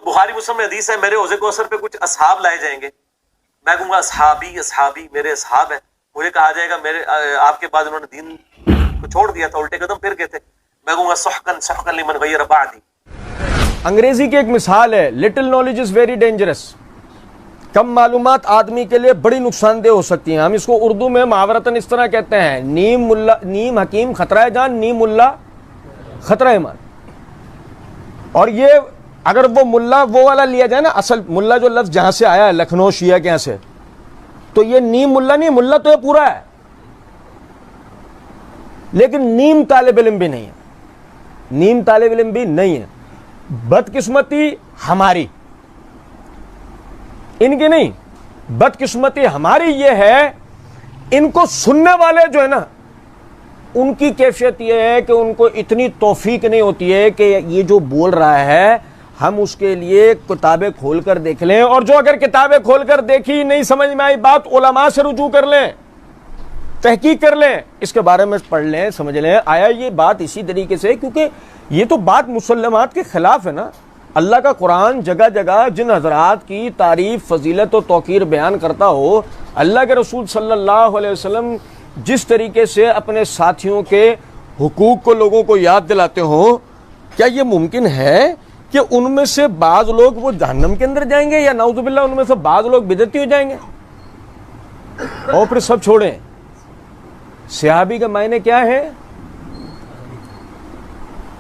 بخاری مسلم میں حدیث ہے میرے حوض کوثر پہ کچھ اصحاب لائے جائیں گے، میں کہوں گا اصحابی اصحابی میرے اصحاب ہیں، مجھے کہا جائے گا میرے آپ کے بعد انہوں نے دین کو چھوڑ دیا تھا، الٹے قدم پھر گئے تھے، میں کہوں گا سحقن سحقن لمن غیر بعدی۔ انگریزی کی ایک مثال ہے، little knowledge is very dangerous, کم معلومات آدمی کے لیے بڑی نقصان دہ ہو سکتی ہیں۔ ہم اس کو اردو میں محاورتاً اس طرح کہتے ہیں، نیم حکیم خطرہ جان، نیم ملا خطرہ ایمان۔ اور یہ اگر وہ ملا وہ والا لیا جائے نا، اصل ملا جو لفظ جہاں سے آیا ہے لکھنؤ شیعہ کے یہاں سے، تو یہ نیم ملا نہیں، ملا تو یہ پورا ہے، لیکن نیم طالب علم بھی نہیں ہے، نیم طالب علم بھی نہیں ہے۔ بدقسمتی ہماری، ان کی نہیں، بدقسمتی ہماری یہ ہے، ان کو سننے والے جو ہے نا ان کی کیفیت یہ ہے کہ ان کو اتنی توفیق نہیں ہوتی ہے کہ یہ جو بول رہا ہے ہم اس کے لیے کتابیں کھول کر دیکھ لیں، اور جو اگر کتابیں کھول کر دیکھی نہیں سمجھ میں آئی بات، علماء سے رجوع کر لیں، تحقیق کر لیں، اس کے بارے میں پڑھ لیں، سمجھ لیں آیا یہ بات اسی طریقے سے، کیونکہ یہ تو بات مسلمات کے خلاف ہے نا۔ اللہ کا قرآن جگہ جگہ جن حضرات کی تعریف فضیلت و توقیر بیان کرتا ہو، اللہ کے رسول صلی اللہ علیہ وسلم جس طریقے سے اپنے ساتھیوں کے حقوق کو لوگوں کو یاد دلاتے ہوں، کیا یہ ممکن ہے کہ ان میں سے بعض لوگ وہ جہنم کے اندر جائیں گے، یا نعوذ باللہ ان میں سے بعض لوگ بدعتی ہو جائیں گے؟ اور پھر سب چھوڑیں، صحابی کا معنی کیا ہے؟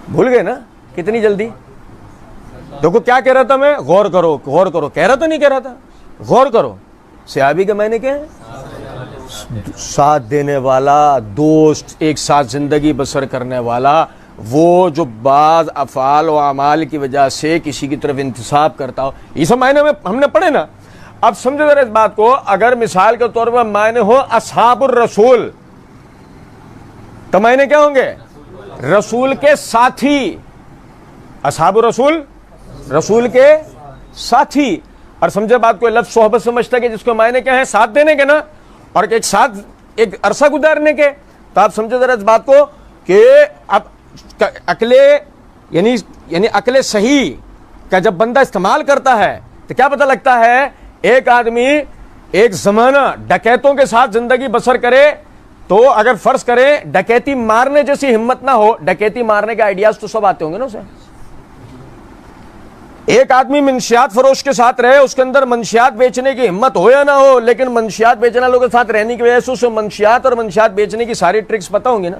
بھول گئے نا کتنی جلدی؟ دیکھو کیا کہہ رہا تھا میں، غور کرو غور کرو، کہہ رہا تو نہیں کہہ رہا تھا، غور کرو۔ صحابی کا معنی کیا ہے؟ ساتھ دینے والا، دوست، ایک ساتھ زندگی بسر کرنے والا، وہ جو بعض افعال و اعمال کی وجہ سے کسی کی طرف انتساب کرتا ہو، یہ سب معنی میں ہم نے پڑھے نا۔ اب سمجھے ذرا اس بات کو، اگر مثال کے طور پر معنی ہو اصحاب الرسول، تو معنی کیا ہوں گے؟ رسول کے ساتھی، اصحاب الرسول رسول کے ساتھی۔ اور سمجھے بات کو، لفظ صحبت سمجھتا کہ جس کو معنی کیا ہے؟ ساتھ دینے کے نا، اور ایک ساتھ ایک عرصہ گزارنے کے۔ تو آپ سمجھے ذرا اس بات کو کہ اب عقل یعنی عقل صحیح کا جب بندہ استعمال کرتا ہے تو کیا پتہ لگتا ہے؟ ایک آدمی ایک زمانہ ڈکیتوں کے ساتھ زندگی بسر کرے تو اگر فرض کرے ڈکیتی مارنے جیسی ہمت نہ ہو، ڈکیتی مارنے کے آئیڈیاز تو سب آتے ہوں گے نا اسے۔ ایک آدمی منشیات فروش کے ساتھ رہے، اس کے اندر منشیات بیچنے کی ہمت ہو یا نہ ہو، لیکن منشیات بیچنے والوں کے ساتھ رہنے کی وجہ سے اسے منشیات اور منشیات بیچنے کی ساری ٹرکس پتہ ہوں گی نا۔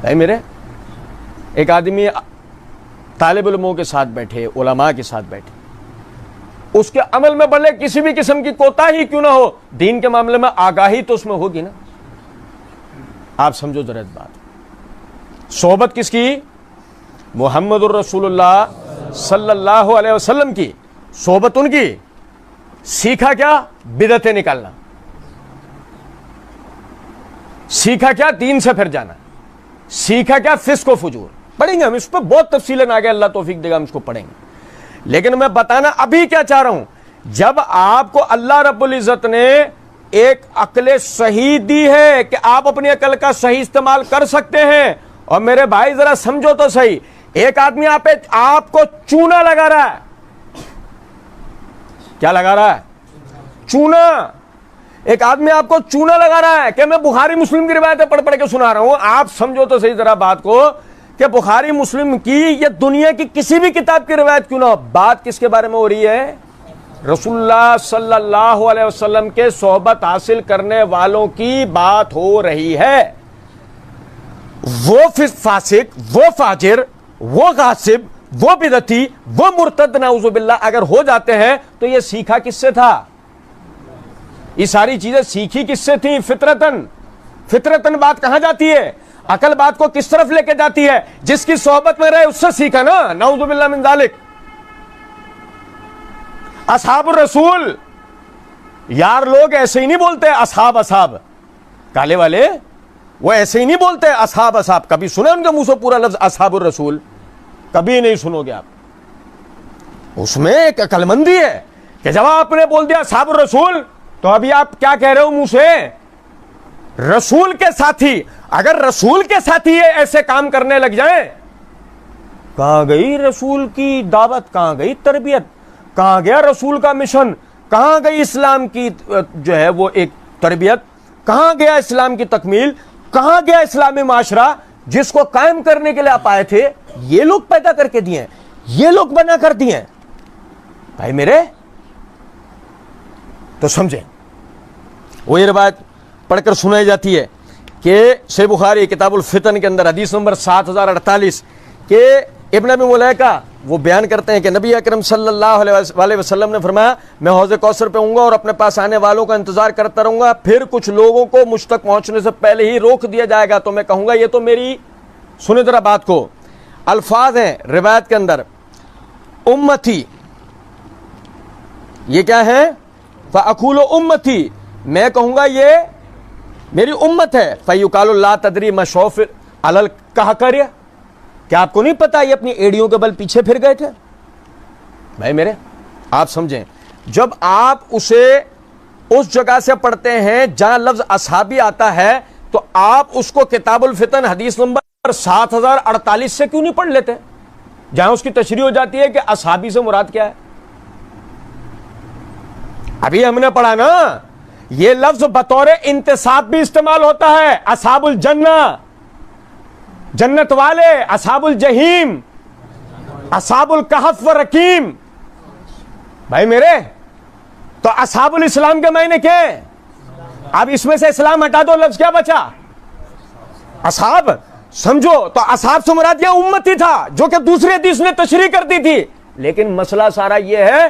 اے میرے، ایک آدمی طالب علموں کے ساتھ بیٹھے، علماء کے ساتھ بیٹھے، اس کے عمل میں بھلے کسی بھی قسم کی کوتاہی کیوں نہ ہو، دین کے معاملے میں آگاہی تو اس میں ہوگی نا۔ آپ سمجھو ذرا اس بات۔ صحبت کس کی؟ محمد الرسول اللہ صلی اللہ علیہ وسلم کی صحبت، ان کی۔ سیکھا کیا؟ بدعتیں نکالنا۔ سیکھا کیا؟ دین سے پھر جانا۔ سیکھا کیا؟ فسق و فجور۔ پڑھیں گے ہم اس پہ بہت تفصیلاً، آگے اللہ توفیق دے گا ہم اس کو پڑھیں گے، لیکن میں بتانا ابھی کیا چاہ رہا ہوں، جب آپ کو اللہ رب العزت نے ایک عقل صحیح دی ہے کہ آپ اپنی عقل کا صحیح استعمال کر سکتے ہیں، اور میرے بھائی ذرا سمجھو تو صحیح، ایک آدمی آپ کو چونا لگا رہا ہے، کیا لگا رہا ہے؟ چونا۔ ایک آدمی آپ کو چونا لگا رہا ہے کہ میں بخاری مسلم کی روایتیں پڑھ پڑھ کے سنا رہا ہوں، آپ سمجھو تو صحیح ذرا بات کو کہ بخاری مسلم کی یا دنیا کی کسی بھی کتاب کی روایت کیوں نہ ہو، بات کس کے بارے میں ہو رہی ہے؟ رسول اللہ صلی اللہ علیہ وسلم کے صحبت حاصل کرنے والوں کی بات ہو رہی ہے۔ وہ فاسق، وہ فاجر، وہ غاصب، وہ بدعتی، وہ مرتد نعوذ باللہ اگر ہو جاتے ہیں تو یہ سیکھا کس سے تھا؟ یہ ساری چیزیں سیکھی کس سے تھیں؟ فطرتن۔ فطرتن بات کہاں جاتی ہے؟ عقل بات کو کس طرف لے کے جاتی ہے؟ جس کی صحبت میں رہے اس سے سیکھا نا، نعوذ باللہ من ذالک۔ اصحاب الرسول، یار لوگ ایسے ہی نہیں بولتے اصحاب اصحاب، کالے والے وہ ایسے ہی نہیں بولتے اصحاب اصحاب۔ کبھی سنے ان کے منہ سے پورا لفظ اصحاب الرسول؟ کبھی نہیں سنو گے آپ۔ اس میں ایک عقل مندی ہے کہ جب آپ نے بول دیا اصحاب الرسول تو ابھی آپ کیا کہہ رہے ہو منہ سے؟ रसूल के साथी, अगर रसूल के साथी ये ऐसे काम करने लग जाएं, कहां गई रसूल की दावत, कहां गई तरबियत, कहां गया रसूल का मिशन, कहां गई इस्लाम की जो है वो एक तरबियत, कहां गया इस्लाम की तकमील, कहां गया इस्लामी माशरा जिसको कायम करने के लिए आप आए थे। ये लोग पैदा करके दिए, ये लोग बना कर दिए भाई मेरे। तो समझे, वो ये बात पढ़कर सुनाई जाती है कि सही बुखारी किताबुल फितन के अंदर हदीस नंबर 7048 के इब्न अबी मुलैका वो बयान करते हैं कि नबी अकरम सल्लल्लाहु अलैहि वसल्लम ने फरमाया, मैं हौज़े कौसर पे आऊंगा और अपने पास आने वालों का इंतजार करता रहूंगा, फिर कुछ लोगों को मुझ तक पहुंचने से पहले ही रोक दिया जाएगा, तो मैं कहूंगा ये तो मेरी, सुने जरा बात को, अल्फाज हैं रिवायत के अंदर, उम्मती, ये क्या है, फ़अक़ूलु उम्मती, मैं कहूंगा ये मेरी उम्मत है, फ़युक़ालु ला तदरी मशौफ़ अलल कहकरिया, क्या आपको नहीं पता ये अपनी एड़ियों के बल पीछे फिर गए थे। भाई मेरे आप समझें, जब आप उसे उस जगह से पढ़ते हैं जहां लफ्ज असहाबी आता है, तो आप उसको किताबुल फितन हदीस नंबर 7048 से क्यों नहीं पढ़ लेते, जहां उसकी तशरीह हो जाती है कि असहाबी से मुराद क्या है। अभी हमने पढ़ा ना, ये लफ्ज बतौर इंतिसाब भी इस्तेमाल होता है, असहाबुल जन्ना, जन्नत वाले, असहाबुल जहीम, असहाबुल कहफ व रकीम। भाई मेरे, तो असहाबुल इस्लाम के मायने क्या है, अब इसमें से इस्लाम हटा दो, लफ्ज क्या बचा, असहाब। समझो, तो असहाब से मुराद यह उम्मती था, जो कि दूसरी हदीस ने तशरीह कर दी थी। लेकिन मसला सारा यह है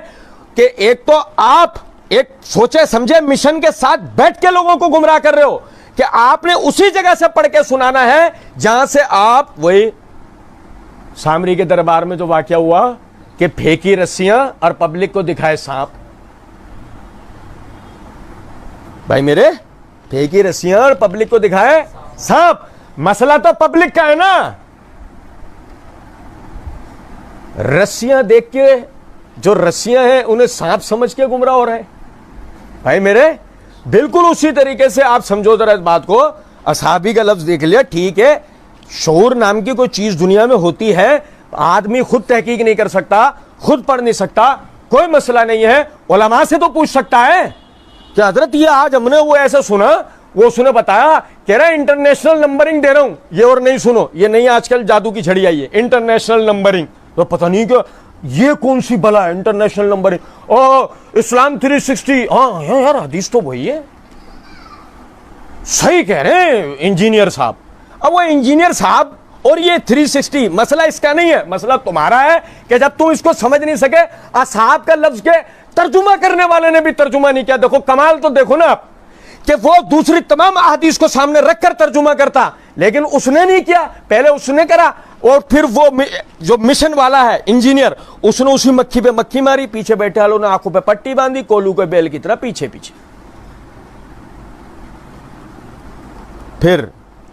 कि एक तो आप एक सोचे समझे मिशन के साथ बैठ के लोगों को गुमराह कर रहे हो कि आपने उसी जगह से पढ़ के सुनाना है जहां से आप, वही सामरी के दरबार में जो वाकया हुआ कि फेंकी रस्सियां और पब्लिक को दिखाए सांप। भाई मेरे, फेंकी रस्सियां और पब्लिक को दिखाए सांप, मसला तो पब्लिक का है ना। रस्सियां देख के जो रस्सियां हैं उन्हें सांप समझ के गुमराह हो रहे हैं। भाई मेरे, बिल्कुल उसी तरीके से आप समझो जरा इस बात को, असहाबी का लफ्ज देख लिया, ठीक है, शऊर नाम की कोई चीज दुनिया में होती है, आदमी खुद तहकीक नहीं कर सकता, खुद पढ़ नहीं सकता, कोई मसला नहीं है, उलमा से तो पूछ सकता है कि हजरत ये आज हमने वो ऐसा सुना, वो उसने बताया, कह रहा है इंटरनेशनल नंबरिंग दे रहा हूं, ये और नहीं सुनो, ये नहीं आजकल जादू की छड़ी आई है इंटरनेशनल नंबरिंग, तो पता नहीं क्या ये कौन सी बला है इंटरनेशनल नंबरिंग, ओ इस्लाम 360, हाँ यार हदीस तो वही है, सही कह रहे हैं इंजीनियर साहब। अब वो इंजीनियर साहब और ये 360, मसला इसका नहीं है, मसला तुम्हारा है कि जब तुम इसको समझ नहीं सके, असहाब का लफ्ज के तर्जुमा करने वाले ने भी तर्जुमा नहीं किया। देखो कमाल तो देखो ना आप, कि वो दूसरी तमाम अहादीस को सामने रखकर तर्जुमा करता, लेकिन उसने नहीं किया, पहले उसने करा, और फिर वो जो मिशन वाला है इंजीनियर, उसने उसी मक्खी पे मक्खी मारी, पीछे बैठे वालों ने आंखों पे पट्टी बांधी, कोलू के बेल की तरह पीछे पीछे। फिर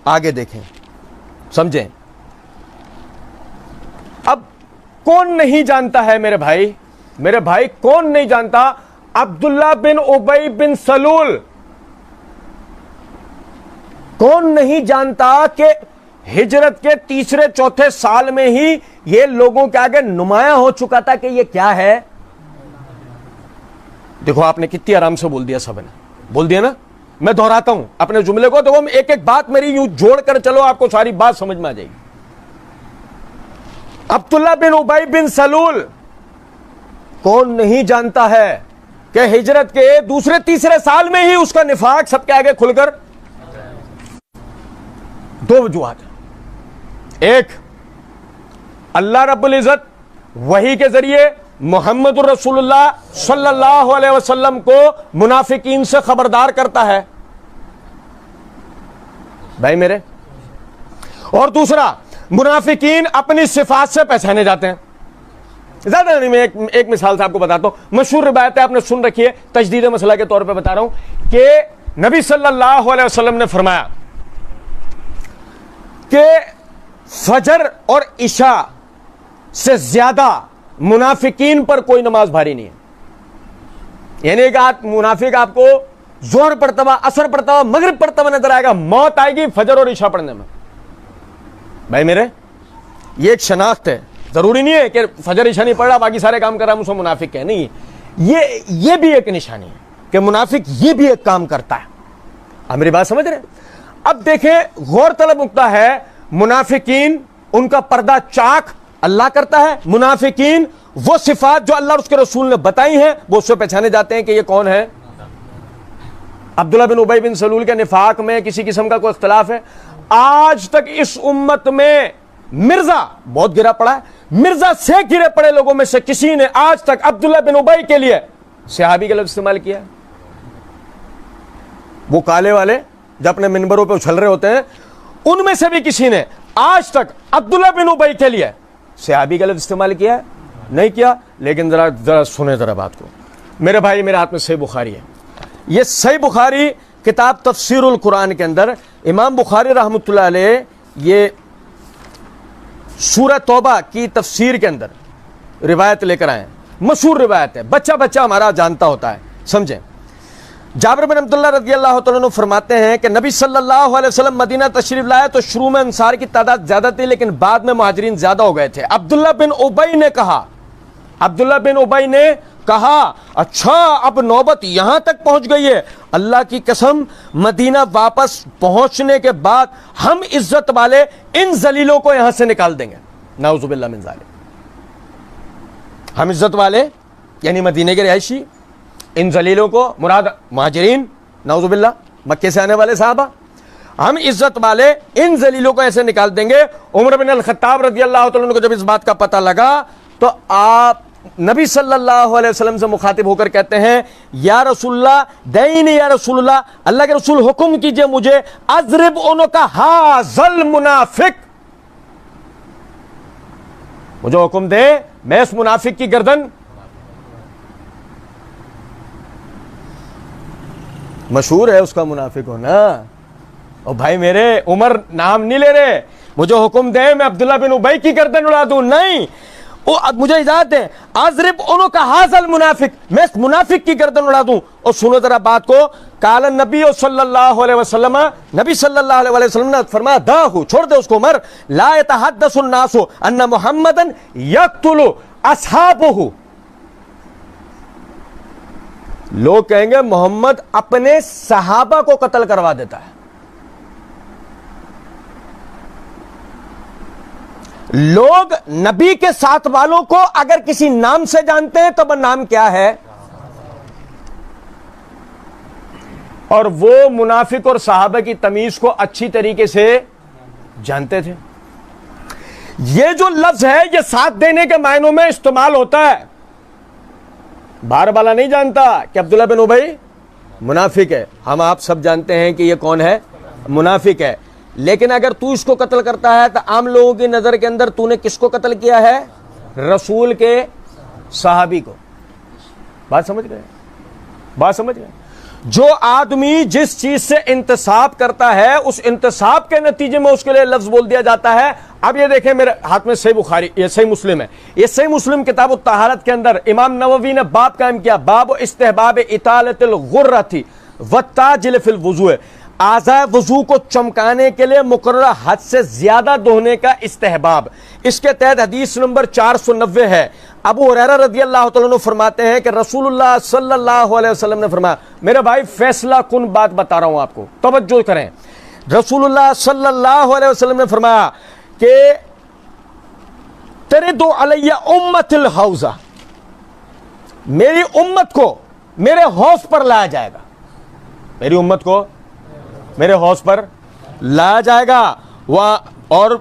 आगे देखें, समझें। अब कौन नहीं जानता है मेरे भाई, मेरे भाई कौन नहीं जानता अब्दुल्ला बिन उबई बिन सलूल, कौन नहीं जानता कि हिजरत के तीसरे चौथे साल में ही ये लोगों के आगे नुमाया हो चुका था कि ये क्या है। देखो आपने कितनी आराम से बोल दिया, सबने बोल दिया ना, मैं दोहराता हूं अपने जुमले को, देखो एक एक बात मेरी यूं जोड़कर चलो, आपको सारी बात समझ में आ जाएगी। अब्दुल्ला बिन उबई बिन सलूल, कौन नहीं जानता है कि हिजरत के दूसरे तीसरे साल में ही उसका निफाक सबके आगे खुलकर, दो वजूहात, एक अल्लाह रब्बुल इज्जत वही के जरिए मोहम्मद रसूलुल्लाह सल्लल्लाहु अलैहि वसल्लम को मुनाफिकीन से खबरदार करता है भाई मेरे, और दूसरा मुनाफिकीन अपनी सिफात से पहचाने जाते हैं। ज्यादा नहीं, मैं एक मिसाल से आपको बताता हूं, मशहूर रिवायत है आपने सुन रखी है, तजदीद मसला के तौर पे बता रहा हूं कि नबी सल्लल्लाहु अलैहि वसल्लम ने फरमाया कि फजर और इशा से ज्यादा मुनाफिकीन पर कोई नमाज भारी नहीं है। यानी कि मुनाफिक आपको जोहर पढ़ता हुआ, असर पढ़ता हुआ, मगरिब पढ़ता हुआ नजर आएगा, मौत आएगी फजर और इशा पढ़ने में। भाई मेरे, ये एक शनाख्त है, जरूरी नहीं है कि फजर इशा नहीं पढ़ रहा बाकी सारे काम कर रहा मुझको मुनाफिक है, नहीं, ये भी एक निशानी है कि मुनाफिक ये भी एक काम करता है। आप मेरी बात समझ रहे हैं? अब देखें, गौर तलब नुक्ता है, मुनाफिकीन उनका पर्दा चाक अल्लाह करता है, मुनाफिकीन वो सिफात जो अल्लाह और उसके रसूल ने बताई हैं वो उससे पहचाने जाते हैं कि ये कौन है। अब्दुल्ला बिन उबई बिन सलूल के निफाक में किसी किस्म का कोई इख्तलाफ है? आज तक इस उम्मत में मिर्जा बहुत गिरा पड़ा है, मिर्जा से गिरे पड़े लोगों में से किसी ने आज तक अब्दुल्ला बिन उबई के लिए सहाबी का लफ्ज़ इस्तेमाल किया? वो काले वाले जो अपने मिंबरों पे उछल रहे होते हैं, उनमें से भी किसी ने आज तक अब्दुल्ला बिन उबई के लिए सहाबी का लफ्ज़ इस्तेमाल किया है? नहीं किया। लेकिन जरा सुने जरा बात को मेरे भाई, मेरे हाथ में सही बुखारी है, ये सही बुखारी किताब तफसीरुल कुरान के अंदर इमाम बुखारी रहमतुल्लाह अलैह ये सूरह तौबा की तफसीर के अंदर रिवायत लेकर आए, मशहूर रिवायत है, बच्चा बच्चा हमारा जानता होता है, समझें। जाबिर बिन अब्दुल्लाह रज़ियल्लाहु तआला अन्हु फरमाते हैं कि नबी सल्लल्लाहु अलैहि वसल्लम मदीना तशरीफ लाए तो शुरू में अंसार की तादाद ज्यादा थी, लेकिन बाद में मुहाजिरीन ज्यादा हो गए थे। अब्दुल्ला बिन उबई ने कहा अच्छा अब नौबत यहां तक पहुंच गई है, अल्लाह की कसम मदीना वापस पहुंचने के बाद हम इज्जत वाले इन जलीलों को यहां से निकाल देंगे, नाउजुबिल्लाह मिन ज़ालिक। हम इज्जत वाले यानी मदीने के रिहायशी, इन जलीलों को मुराद मुहाजिरीन, नाउजुबिल्लाह मक्के से आने वाले साहबा, हम इज्जत वाले इन जलीलों को ऐसे निकाल देंगे। उमर बिन अल खत्ताब रज़ियल्लाहु तआला अन्हु को जब इस बात का पता लगा तो आप नबी सल्लल्लाहु अलैहि वसल्लम से मुखातिब होकर कहते हैं या रसूलुल्लाह दैनी या रसूलुल्लाह, अल्लाह के रसूल हुक्म कीजिए मुझे, अज़रिब उनका हाज़ल मुनाफिक, मुझे हुक्म दे मैं इस मुनाफिक की गर्दन। मशहूर है उसका मुनाफिक होना। और भाई मेरे, उमर नाम नहीं ले रहे, मुझे हुक्म दे मैं अब्दुल्ला बिन उबई की गर्दन उड़ा दूं, नहीं, मुझे इजाजत दे अज़रिब उनका हाज़ल मुनाफिक, मैं इस मुनाफिक की गर्दन उड़ा दूं। और सुनो जरा बात को, काला नबी सल्लल्लाहु अलैहि वसल्लम, नबी सल्लल्लाहु अलैहि वसल्लम ने फरमाया दाहु, छोड़ दे उसको उमर, ला यतहद्दसु अन्नासु अन्ना मुहम्मदन यक़्तुलु अस्हाबहु, लोग कहेंगे मोहम्मद अपने सहाबा को कत्ल करवा देता है। लोग नबी के साथ वालों को अगर किसी नाम से जानते हैं तो वह नाम क्या है, और वो मुनाफिक और सहाबा की तमीज को अच्छी तरीके से जानते थे। ये जो लफ्ज है ये साथ देने के मायनों में इस्तेमाल होता है, बार वाला नहीं जानता कि अब्दुल्ला बिन उबई मुनाफिक है, हम आप सब जानते हैं कि ये कौन है, मुनाफिक है। लेकिन अगर तू इसको कत्ल करता है तो आम लोगों की नजर के अंदर तूने किसको कत्ल किया है, रसूल के सहाबी को। बात समझ गए, बात समझ गए। जो आदमी जिस चीज से इंतसाब करता है उस इंतसाब के नतीजे में उसके लिए लफ्ज बोल दिया जाता है। अब ये देखें मेरे हाथ में सही बुखारी, ये सही मुस्लिम है, ये सही मुस्लिम किताब तहारत के अंदर इमाम नववी ने बाब कायम किया, बाब इस्तेहबाब इतालतिल गुर्रती वत्ताजिल फिल वुज़ू, आज़ा वुज़ू को चमकाने के लिए मुकर्रर हद से ज्यादा धोने का इस्तेहबाब। इसके तहत हदीस नंबर 490 है। अबू हुरैरा रज़ियल्लाहु तआला अन्हु फरमाते हैं कि रसूलुल्लाह सल्लल्लाहु अलैहि वसल्लम ने फरमाया, मेरे भाई फैसला कुन बात बता रहा हूं आपको, तवज्जो करें। रसूलुल्लाह सल्लल्लाहु अलैहि वसल्लम ने फरमाया कि तरिदु अलैया उम्मतिल हौज़ा, मेरी उम्मत को मेरे हौज पर लाया जाएगा, मेरी उम्मत को मेरे हौज पर लाया जाएगा। वह और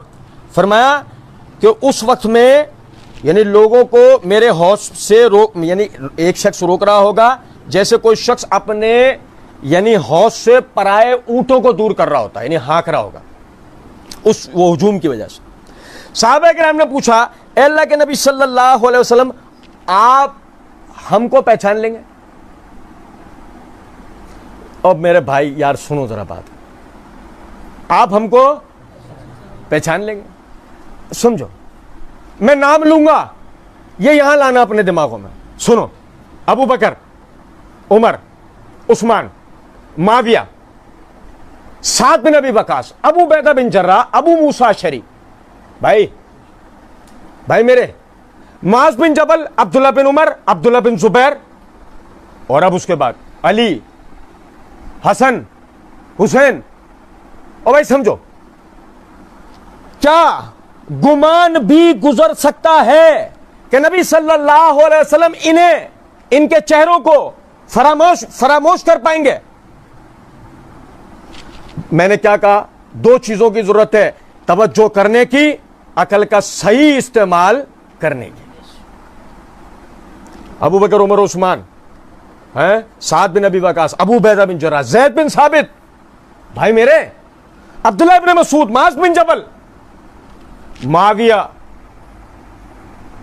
फरमाया कि उस वक्त में यानी लोगों को मेरे हौज से रोक, यानी एक शख्स रोक रहा होगा जैसे कोई शख्स अपने यानी हौज से पराए ऊंटों को दूर कर रहा होता है, यानी हाँक रहा होगा उस वो हुजूम की वजह से। साहबा किराम ने पूछा, ए अल्लाह के नबी सल्लल्लाहु अलैहि वसल्लम, आप हमको पहचान लेंगे? अब मेरे भाई यार सुनो जरा बात, आप हमको पहचान लेंगे? समझो, मैं नाम लूंगा, ये यहां लाना अपने दिमागों में। सुनो, अबू बकर, उमर, उस्मान, معاویہ, سعد بن ابی وقاص, ابو عبیدہ بن جراح, ابو موسیٰ اشعری, بھائی میرے, معاذ بن جبل, عبداللہ بن عمر, عبداللہ بن زبیر, اور اب اس کے بعد علی, حسن, حسین. اور بھائی سمجھو, کیا گمان بھی گزر سکتا ہے کہ نبی صلی اللہ علیہ وسلم ان کے چہروں کو فراموش کر پائیں گے؟ میں نے کیا کہا؟ دو چیزوں کی ضرورت ہے, توجہ کرنے کی, عقل کا صحیح استعمال کرنے کی. ابو بکر, عمر, عثمان, سعد بن ابی وقاص, ابو عبیدہ بن جراح, زید بن ثابت, بھائی میرے, عبداللہ بن مسعود, معاذ بن جبل, معاویہ,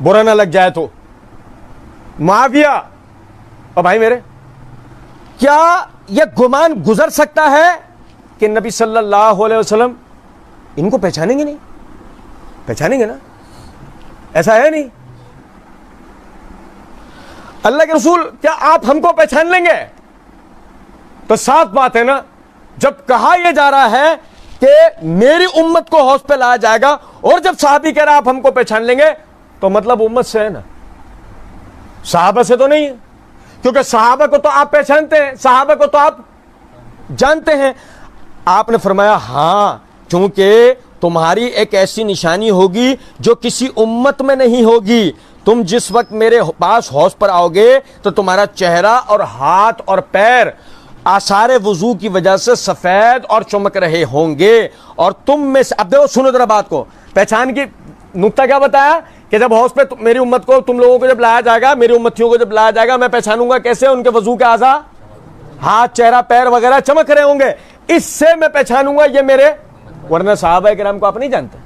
برا نہ لگ جائے تو معاویہ. اور بھائی میرے, کیا یہ گمان گزر سکتا ہے کہ نبی صلی اللہ علیہ وسلم ان کو پہچانیں گے؟ نہیں پہچانیں گے نا, ایسا ہے نہیں. اللہ کے رسول, کیا آپ ہم کو پہچان لیں گے؟ تو صاف بات ہے نا, جب کہا یہ جا رہا ہے کہ میری امت کو حوض پہ لایا جائے گا, اور جب صحابی کہہ رہا آپ ہم کو پہچان لیں گے, تو مطلب امت سے ہے نا, صحابہ سے تو نہیں ہے, کیونکہ صحابہ کو تو آپ پہچانتے ہیں, صحابہ کو تو آپ جانتے ہیں. آپ نے فرمایا ہاں, کیونکہ تمہاری ایک ایسی نشانی ہوگی جو کسی امت میں نہیں ہوگی. تم جس وقت میرے پاس حوض پر آؤ گے تو تمہارا چہرہ اور ہاتھ اور پیر آثار وضو کی وجہ سے سفید اور چمک رہے ہوں گے, اور تم میں سے, اب دیکھو سنو ذرا بات کو, پہچان کی نقطہ کیا بتایا کہ جب حوض پہ میری امت کو, تم لوگوں کو جب لایا جائے گا, میری امتیوں کو جب لایا جائے گا, میں پہچانوں گا کیسے؟ ان کے وضو کے اعضاء, ہاتھ, چہرہ, پیر وغیرہ چمک رہے ہوں گے, اس سے میں پہچانوں گا یہ میرے. ورنہ صحابہ کرام کو آپ نہیں جانتے.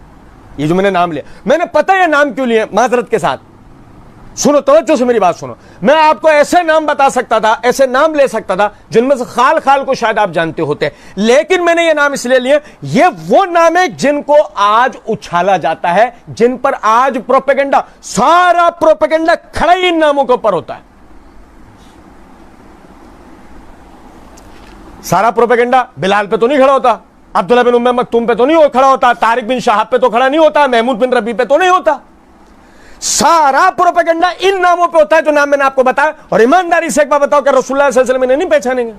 یہ جو میں نے نام لیا, میں نے پتہ یہ نام کیوں لیے, معذرت کے ساتھ سنو, توجہ سے میری بات سنو. میں آپ کو ایسے نام بتا سکتا تھا, ایسے نام لے سکتا تھا جن میں سے خال کو شاید آپ جانتے ہوتے, لیکن میں نے یہ نام اس لیے لیے, یہ وہ نام ہے جن کو آج اچھالا جاتا ہے, جن پر آج پروپیگنڈا, سارا پروپیگنڈا کھڑا ہی ان ناموں کے اوپر ہوتا ہے. سارا پروپیگنڈا بلال پہ تو نہیں کھڑا ہوتا, عبداللہ بن ام مکتوم پہ تو نہیں کھڑا ہوتا, طارق بن شہاب پہ تو کھڑا نہیں ہوتا, محمود بن ربیع پہ تو نہیں ہوتا. سارا پروپیگنڈا ان ناموں پہ ہوتا ہے جو نام میں نے آپ کو بتایا. اور ایمانداری سے ایک بات بتاؤ کہ رسول اللہ صلی اللہ علیہ وسلم انہیں نہیں پہچانیں گے؟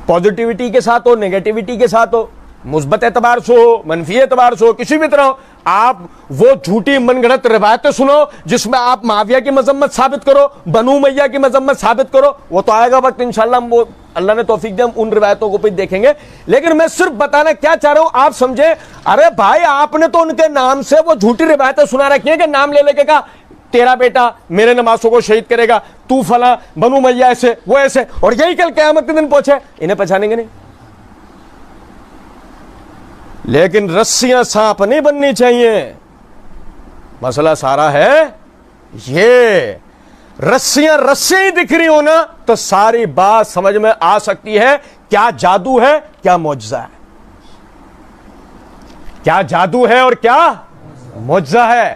پازیٹیوٹی کے ساتھ ہو, نیگیٹیوٹی کے ساتھ ہو, مثبت اعتبار سے ہو, منفی اعتبار سے ہو, کسی بھی طرح ہو, آپ وہ جھوٹی من گھڑت روایتیں سنو جس میں آپ معاویہ کی مذمت ثابت کرو, بنو امیہ کی مذمت ثابت کرو, وہ تو آئے گا وقت انشاءاللہ, ہم وہ اللہ نے توفیق دے ہم ان روایتوں کو بھی دیکھیں گے. لیکن میں صرف بتانا کیا چاہ رہا ہوں, آپ سمجھیں, ارے بھائی آپ نے تو ان کے نام سے وہ جھوٹی روایتیں سنا رکھی ہیں کہ نام لے کے کہا تیرا بیٹا میرے نمازوں کو شہید کرے گا, تو فلاں, بنو امیہ ایسے, وہ ایسے, اور یہی کل قیامت کے دن پہنچے, انہیں پہچانیں گے نہیں. لیکن رسیاں سانپ نہیں بننی چاہیے. مسئلہ سارا ہے یہ, رسیاں ہی دکھ رہی ہونا تو ساری بات سمجھ میں آ سکتی ہے, کیا جادو ہے, کیا معجزہ ہے, کیا جادو ہے اور کیا معجزہ ہے.